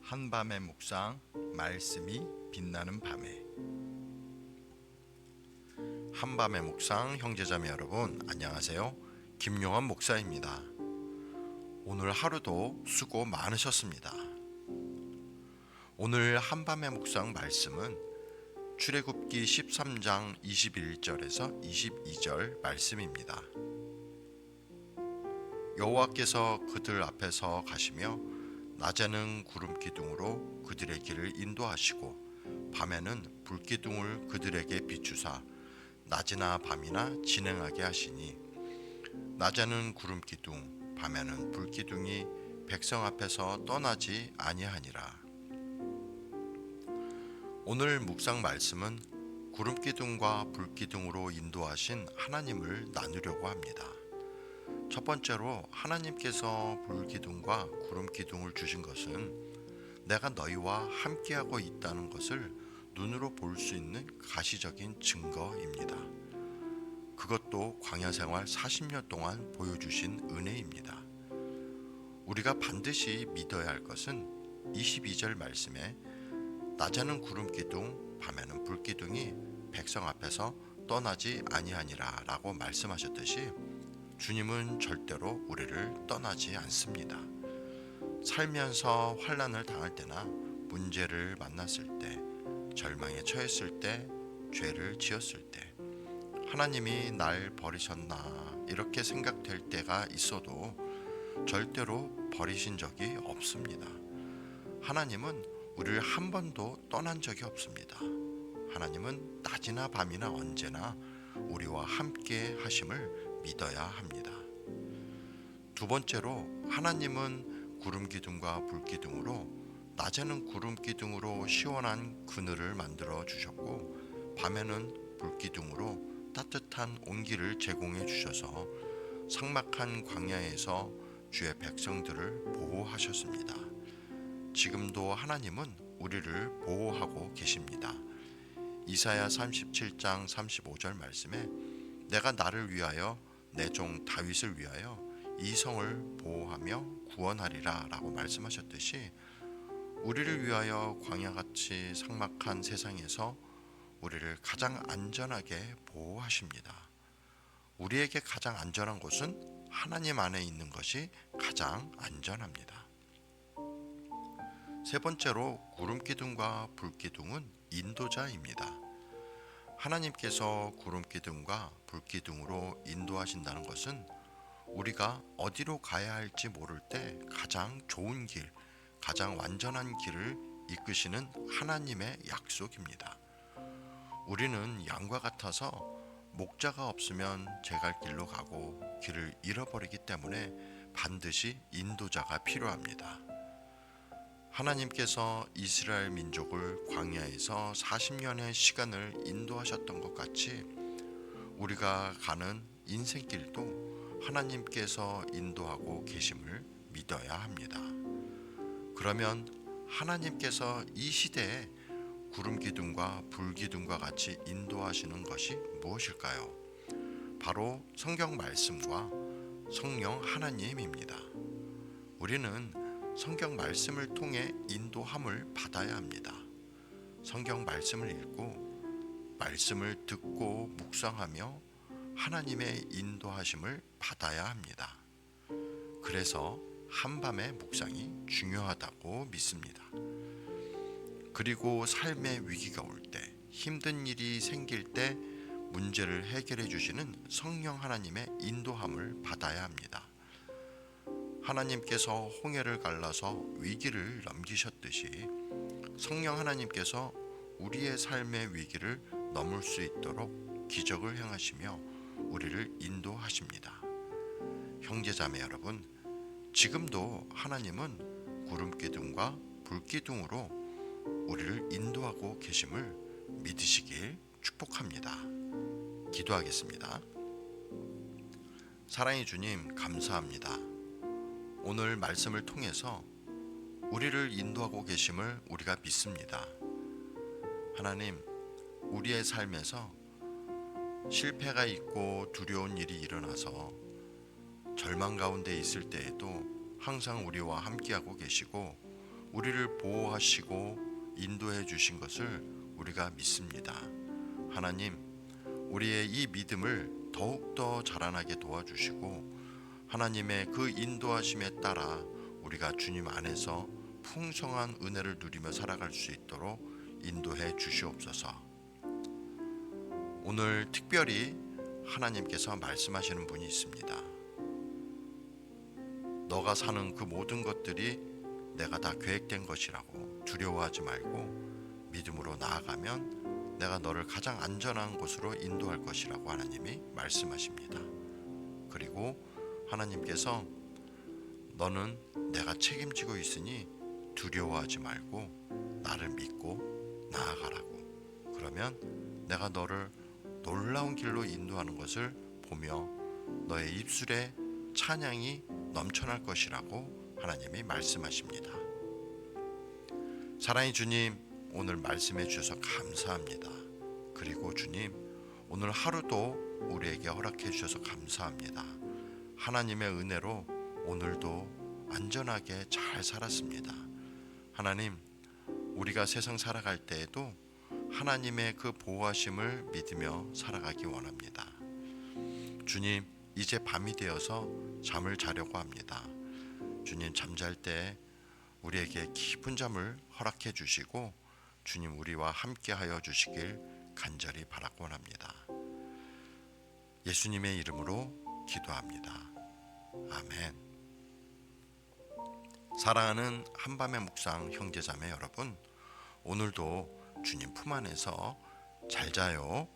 한밤의 묵상, 말씀이 빛나는 밤에. 한밤의 묵상 형제자매 여러분, 안녕하세요. 김용환 목사입니다. 오늘 하루도 수고 많으셨습니다. 오늘 한밤의 묵상 말씀은 출애굽기 13장 21절에서 22절 말씀입니다. 여호와께서 그들 앞에서 가시며 낮에는 구름 기둥으로 그들의 길을 인도하시고 밤에는 불 기둥을 그들에게 비추사 낮이나 밤이나 진행하게 하시니 낮에는 구름 기둥 밤에는 불 기둥이 백성 앞에서 떠나지 아니하니라. 오늘 묵상 말씀은 구름 기둥과 불 기둥으로 인도하신 하나님을 나누려고 합니다. 첫 번째로 하나님께서 불기둥과 구름기둥을 주신 것은 내가 너희와 함께하고 있다는 것을 눈으로 볼 수 있는 가시적인 증거입니다. 그것도 광야 생활 40년 동안 보여주신 은혜입니다. 우리가 반드시 믿어야 할 것은 22절 말씀에 낮에는 구름기둥 밤에는 불기둥이 백성 앞에서 떠나지 아니하니라 라고 말씀하셨듯이 주님은 절대로 우리를 떠나지 않습니다. 살면서 환난을 당할 때나 문제를 만났을 때, 절망에 처했을 때, 죄를 지었을 때 하나님이 날 버리셨나 이렇게 생각될 때가 있어도 절대로 버리신 적이 없습니다. 하나님은 우리를 한 번도 떠난 적이 없습니다. 하나님은 낮이나 밤이나 언제나 우리와 함께 하심을 믿어야 합니다. 두 번째로 하나님은 구름기둥과 불기둥으로 낮에는 구름기둥으로 시원한 그늘을 만들어 주셨고 밤에는 불기둥으로 따뜻한 온기를 제공해 주셔서 삭막한 광야에서 주의 백성들을 보호하셨습니다. 지금도 하나님은 우리를 보호하고 계십니다. 이사야 37장 35절 말씀에 내가 나를 위하여 내 종 다윗을 위하여 이 성을 보호하며 구원하리라 라고 말씀하셨듯이 우리를 위하여 광야같이 삭막한 세상에서 우리를 가장 안전하게 보호하십니다. 우리에게 가장 안전한 곳은 하나님 안에 있는 것이 가장 안전합니다. 세 번째로 구름기둥과 불기둥은 인도자입니다. 하나님께서 구름기둥과 불기둥으로 인도하신다는 것은 우리가 어디로 가야 할지 모를 때 가장 좋은 길, 가장 완전한 길을 이끄시는 하나님의 약속입니다. 우리는 양과 같아서 목자가 없으면 제 갈 길로 가고 길을 잃어버리기 때문에 반드시 인도자가 필요합니다. 하나님께서 이스라엘 민족을 광야에서 40년의 시간을 인도하셨던 것 같이 우리가 가는 인생길도 하나님께서 인도하고 계심을 믿어야 합니다. 그러면 하나님께서 이 시대에 구름기둥과 불기둥과 같이 인도하시는 것이 무엇일까요? 바로 성경 말씀과 성령 하나님입니다. 우리는 성경 말씀을 통해 인도함을 받아야 합니다. 성경 말씀을 읽고 말씀을 듣고 묵상하며 하나님의 인도하심을 받아야 합니다. 그래서 한밤의 묵상이 중요하다고 믿습니다. 그리고 삶의 위기가 올 때, 힘든 일이 생길 때 문제를 해결해 주시는 성령 하나님의 인도함을 받아야 합니다. 하나님께서 홍해를 갈라서 위기를 넘기셨듯이 성령 하나님께서 우리의 삶의 위기를 넘을 수 있도록 기적을 행하시며 우리를 인도하십니다. 형제자매 여러분, 지금도 하나님은 구름기둥과 불기둥으로 우리를 인도하고 계심을 믿으시길 축복합니다. 기도하겠습니다. 사랑의 주님, 감사합니다. 오늘 말씀을 통해서 우리를 인도하고 계심을 우리가 믿습니다. 하나님, 우리의 삶에서 실패가 있고 두려운 일이 일어나서 절망 가운데 있을 때에도 항상 우리와 함께하고 계시고 우리를 보호하시고 인도해 주신 것을 우리가 믿습니다. 하나님, 우리의 이 믿음을 더욱더 자라나게 도와주시고 하나님의 그 인도하심에 따라 우리가 주님 안에서 풍성한 은혜를 누리며 살아갈 수 있도록 인도해 주시옵소서. 오늘 특별히 하나님께서 말씀하시는 분이 있습니다. 너가 사는 그 모든 것들이 내가 다 계획된 것이라고 두려워하지 말고 믿음으로 나아가면 내가 너를 가장 안전한 곳으로 인도할 것이라고 하나님이 말씀하십니다. 그리고 하나님께서 너는 내가 책임지고 있으니 두려워하지 말고 나를 믿고 나아가라고. 그러면 내가 너를 놀라운 길로 인도하는 것을 보며 너의 입술에 찬양이 넘쳐날 것이라고 하나님이 말씀하십니다. 사랑의 주님, 오늘 말씀해 주셔서 감사합니다. 그리고 주님, 오늘 하루도 우리에게 허락해 주셔서 감사합니다. 하나님의 은혜로 오늘도 안전하게 잘 살았습니다. 하나님, 우리가 세상 살아갈 때에도 하나님의 그 보호하심을 믿으며 살아가기 원합니다. 주님, 이제 밤이 되어서 잠을 자려고 합니다. 주님, 잠잘 때 우리에게 깊은 잠을 허락해 주시고 주님, 우리와 함께 하여 주시길 간절히 바라곤 합니다. 예수님의 이름으로 기도합니다. 아멘. 사랑하는 한밤의 묵상 형제자매 여러분, 오늘도 주님 품 안에서 잘 자요.